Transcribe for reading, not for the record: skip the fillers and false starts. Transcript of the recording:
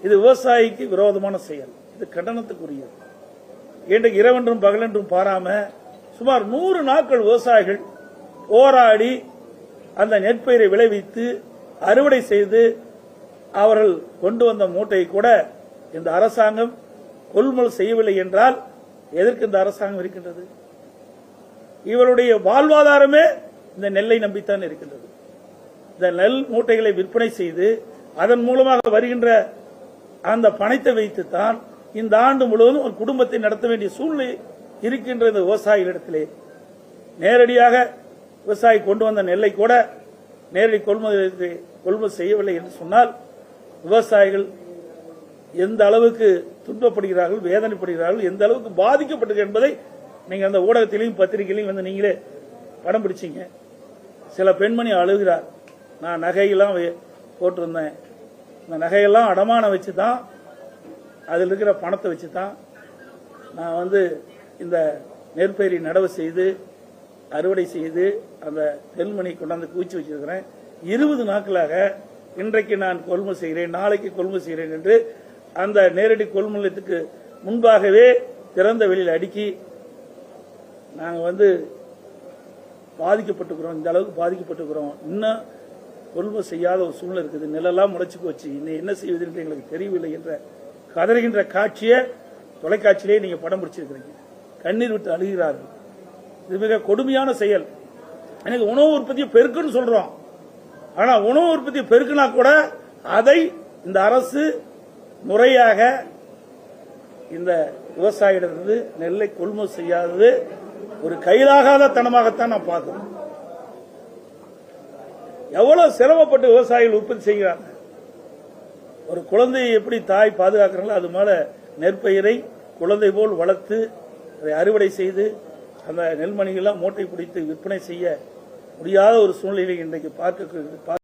இது விவசாயிக்கு விரோதமான செயல். இது கண்டனத்துக்குரியது. இன்றைக்கு இரவென்றும் பகலென்றும் பாராம சுமார் 100 நாட்கள் விவசாயிகள் போராடி அந்த நெற்பயிரை விளைவித்து அறுவடை செய்து அவர்கள் கொண்டு வந்த மூட்டையை கூட இந்த அரசாங்கம் கொள்முதல் செய்யவில்லை என்றால் எதற்கு இந்த அரசாங்கம் இருக்கின்றது? இவருடைய வாழ்வாதாரமே இந்த நெல்லை நம்பித்தான் இருக்கின்றது. இந்த நெல் மூட்டைகளை விற்பனை செய்து அதன் மூலமாக வருகின்ற அந்த பணத்தை வைத்துத்தான் இந்த ஆண்டு முழுவதும் ஒரு குடும்பத்தை நடத்த வேண்டிய சூழ்நிலை இருக்கின்ற இந்த விவசாயிகளிடத்திலே நேரடியாக விவசாயி கொண்டு வந்த நெல்லை கூட நேரடி கொள்முதல் செய்யவில்லை என்று சொன்னால் விவசாயிகள் எந்த அளவுக்கு துன்பப்படுகிறார்கள், வேதனைப்படுகிறார்கள், எந்த அளவுக்கு பாதிக்கப்பட்டது என்பதை நீங்க அந்த ஊடகத்திலையும் பத்திரிகையிலையும் வந்து நீங்களே படம் பிடிச்சீங்க. சில பெண்மணி அழுகிறார், நான் நகையெல்லாம் போட்டிருந்தேன், இந்த நகையெல்லாம் அடமானம் வச்சு தான், அதில் இருக்கிற பணத்தை வச்சு தான் நான் வந்து இந்த நெற்பயிரை நடவு செய்து அறுவடை செய்து அந்த நெல்மணி கொண்டாந்து குவிச்சு வச்சிருக்கிறேன். 20 நாட்களாக இன்றைக்கு நான் கொள்முதல் செய்கிறேன், நாளைக்கு கொள்முதல் செய்கிறேன் என்று அந்த நேரடி கொள்முதலுக்கு முன்பாகவே திறந்த வெளியில் அடுக்கி நாங்கள் வந்து பாதிக்கப்பட்டிருக்கிறோம், இந்த அளவுக்கு பாதிக்கப்பட்டிருக்கிறோம், இன்னும் கொள்முதல் செய்யாத ஒரு சூழ்நிலை இருக்குது, நெல்லெல்லாம் முளைச்சு போச்சு, இன்னும் என்ன செய்வது என்று எங்களுக்கு தெரியவில்லை என்ற கதறுகின்ற காட்சியை தொலைக்காட்சியிலே நீங்க படம் பிடிச்சிருக்கிறீங்க. கண்ணீர் விட்டு அழுகிறார்கள். இது மிக கொடுமையான செயல். எனக்கு உணவு உற்பத்தியை பெருக்குன்னு சொல்றோம், ஆனா உணவு உற்பத்தியை பெருக்குனா கூட அதை இந்த அரசு முறையாக இந்த விவசாயியிடமிருந்து நெல்லை கொள்முதல் செய்யாதது ஒரு கையிலாகாத தனமாகத்தான் நான் பார்க்கிறேன். எவ்வளவு சிரமப்பட்டு விவசாயிகள் உற்பத்தி செய்கிறாங்க. ஒரு குழந்தையை எப்படி தாய் பாதுகாக்கிறாங்களோ அது மேல நெற்பயிரை குழந்தை போல் வளர்த்து அதை அறுவடை செய்து அந்த நெல்மணிகள்லாம் மூட்டை பிடித்து விற்பனை செய்ய முடியாத ஒரு சூழ்நிலையை இன்றைக்கு பார்க்க